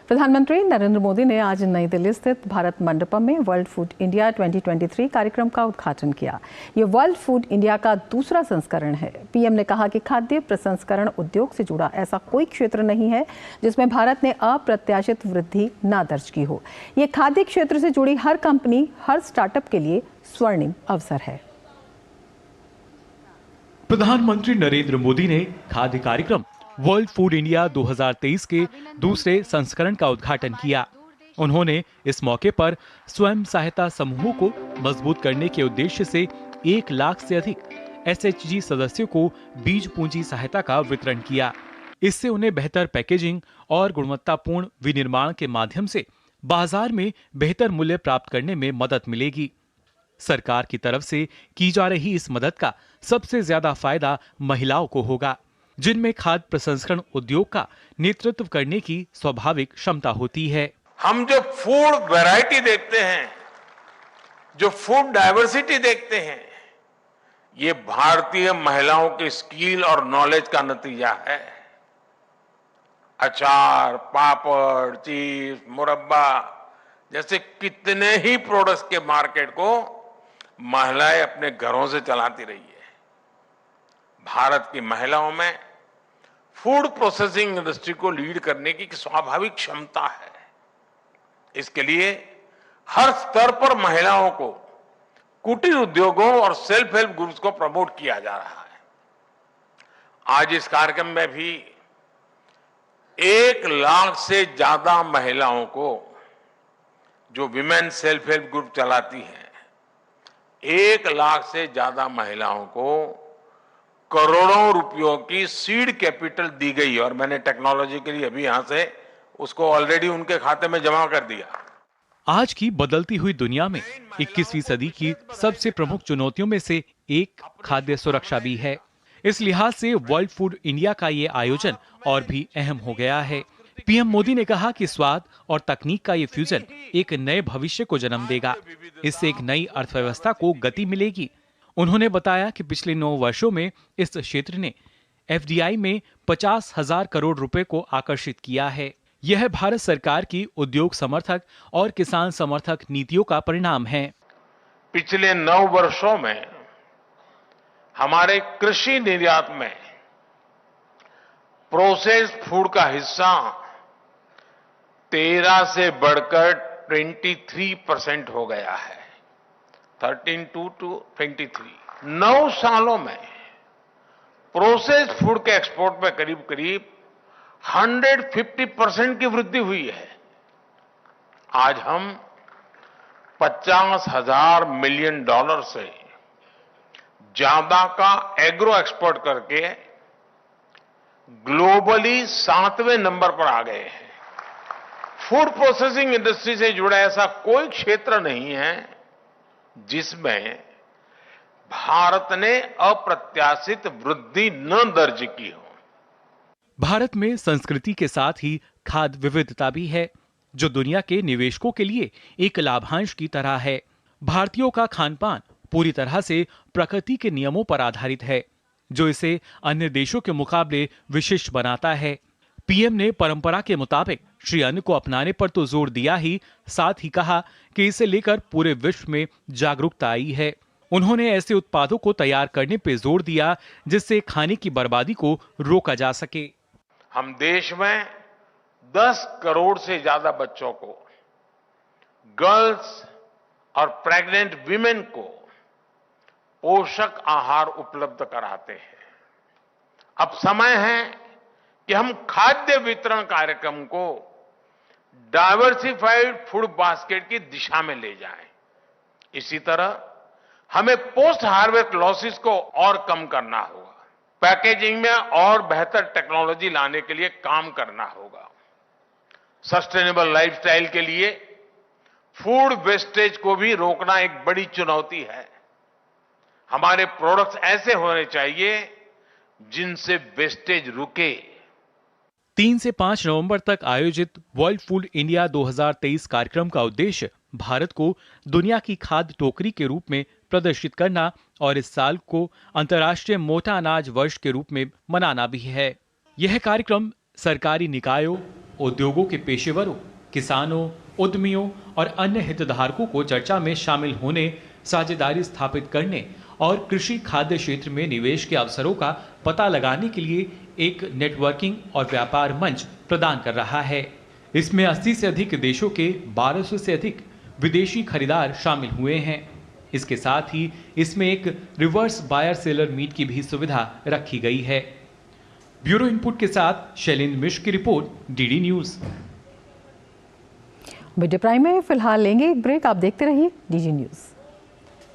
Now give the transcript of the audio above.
प्रधानमंत्री नरेंद्र मोदी ने आज नई दिल्ली स्थित भारत मंडपम में वर्ल्ड फूड इंडिया 2023 कार्यक्रम का उद्घाटन किया। ये वर्ल्ड फूड इंडिया का दूसरा संस्करण है। पीएम ने कहा कि खाद्य प्रसंस्करण उद्योग से जुड़ा ऐसा कोई क्षेत्र नहीं है जिसमें भारत ने अप्रत्याशित वृद्धि न दर्ज की हो। ये खाद्य क्षेत्र से जुड़ी हर कंपनी, हर स्टार्टअप के लिए स्वर्णिम अवसर है। प्रधानमंत्री नरेंद्र मोदी ने खाद्य कार्यक्रम वर्ल्ड फूड इंडिया 2023 के दूसरे संस्करण का उद्घाटन किया। उन्होंने इस मौके पर स्वयं सहायता समूहों को मजबूत करने के उद्देश्य से 1 लाख से अधिक एसएचजी सदस्यों को बीज पूंजी सहायता का वितरण किया। इससे उन्हें बेहतर पैकेजिंग और गुणवत्तापूर्ण विनिर्माण के माध्यम से बाजार में बेहतर मूल्य प्राप्त करने में मदद मिलेगी। सरकार की तरफ से की जा रही इस मदद का सबसे ज्यादा फायदा महिलाओं को होगा, जिनमें खाद्य प्रसंस्करण उद्योग का नेतृत्व करने की स्वाभाविक क्षमता होती है। हम जो फूड वैरायटी देखते हैं, जो फूड डाइवर्सिटी देखते हैं, ये भारतीय महिलाओं की स्किल और नॉलेज का नतीजा है। अचार, पापड़, चीज, मुरब्बा जैसे कितने ही प्रोडक्ट्स के मार्केट को महिलाएं अपने घरों से चलाती रही है। भारत की महिलाओं में फूड प्रोसेसिंग इंडस्ट्री को लीड करने की स्वाभाविक क्षमता है। इसके लिए हर स्तर पर महिलाओं को कुटीर उद्योगों और सेल्फ हेल्प ग्रुप्स को प्रमोट किया जा रहा है। आज इस कार्यक्रम में भी 1 लाख से ज्यादा महिलाओं को, जो विमेन सेल्फ हेल्प ग्रुप चलाती हैं, 1 लाख से ज्यादा महिलाओं को करोड़ों रुपयों की सीड कैपिटल दी गई और मैंने टेक्नोलॉजी के लिए अभी यहां से उसको ऑलरेडी उनके खाते में जमा कर दिया। आज की बदलती हुई दुनिया में 21वीं सदी की सबसे प्रमुख चुनौतियों में से एक खाद्य सुरक्षा भी है। इस लिहाज से वर्ल्ड फूड इंडिया का ये आयोजन और भी अहम हो गया है। पीएम मोदी ने कहा कि स्वाद और तकनीक का ये फ्यूजन एक नए भविष्य को जन्म देगा। इससे एक नई अर्थव्यवस्था को गति मिलेगी। उन्होंने बताया कि पिछले 9 वर्षों में इस क्षेत्र ने एफडीआई में 50,000 करोड़ रुपए को आकर्षित किया है। यह भारत सरकार की उद्योग समर्थक और किसान समर्थक नीतियों का परिणाम है। पिछले 9 वर्षों में हमारे कृषि निर्यात में प्रोसेस्ड फूड का हिस्सा 13 से बढ़कर 23% हो गया है। 13 to 23। 9 सालों में प्रोसेस्ड फूड के एक्सपोर्ट में करीब करीब 150% की वृद्धि हुई है। आज हम $50,000 मिलियन से ज्यादा का एग्रो एक्सपोर्ट करके ग्लोबली 7वें नंबर पर आ गए हैं। फूड प्रोसेसिंग इंडस्ट्री से जुड़ा ऐसा कोई क्षेत्र नहीं है जिसमें भारत ने अप्रत्याशित वृद्धि न दर्ज की हो। भारत में संस्कृति के साथ ही खाद्य विविधता भी है, जो दुनिया के निवेशकों के लिए एक लाभांश की तरह है। भारतीयों का खान-पान पूरी तरह से प्रकृति के नियमों पर आधारित है, जो इसे अन्य देशों के मुकाबले विशिष्ट बनाता है। पीएम ने परंपरा के मुताबिक श्री अन्न को अपनाने पर तो जोर दिया ही, साथ ही कहा कि इसे लेकर पूरे विश्व में जागरूकता आई है। उन्होंने ऐसे उत्पादों को तैयार करने पर जोर दिया जिससे खाने की बर्बादी को रोका जा सके। हम देश में 10 करोड़ से ज्यादा बच्चों को, गर्ल्स और प्रेग्नेंट वीमेन को पोषक आहार उपलब्ध कराते हैं। अब समय है कि हम खाद्य वितरण कार्यक्रम को डाइवर्सिफाइड फूड बास्केट की दिशा में ले जाएं। इसी तरह हमें पोस्ट हार्वेस्ट लॉसेस को और कम करना होगा। पैकेजिंग में और बेहतर टेक्नोलॉजी लाने के लिए काम करना होगा। सस्टेनेबल लाइफस्टाइल के लिए फूड वेस्टेज को भी रोकना एक बड़ी चुनौती है। हमारे प्रोडक्ट्स ऐसे होने चाहिए जिनसे वेस्टेज रुके। 3 से 5 नवंबर तक आयोजित वर्ल्ड फूड इंडिया 2023 कार्यक्रम का उद्देश्य भारत को दुनिया की खाद्य टोकरी के रूप में प्रदर्शित करना और इस साल को अंतर्राष्ट्रीय मोटा अनाज वर्ष के रूप में मनाना भी है। यह कार्यक्रम सरकारी निकायों, उद्योगों के पेशेवरों, किसानों, उद्यमियों और अन्य हितधारकों को चर्चा में शामिल होने, साझेदारी स्थापित करने और कृषि खाद्य क्षेत्र में निवेश के अवसरों का पता लगाने के लिए एक नेटवर्किंग और व्यापार मंच प्रदान कर रहा है। इसमें 80 से अधिक देशों के 1200 से अधिक विदेशी खरीदार शामिल हुए हैं। इसके साथ ही इसमें एक रिवर्स बायर सेलर मीट की भी सुविधा रखी गई है। ब्यूरो इनपुट के साथ शैलेंद्र मिश्र की report, DD news. Mid day prime में फिलहाल लेंगे एक ब्रेक। आप देखते रहिए डीडी न्यूज।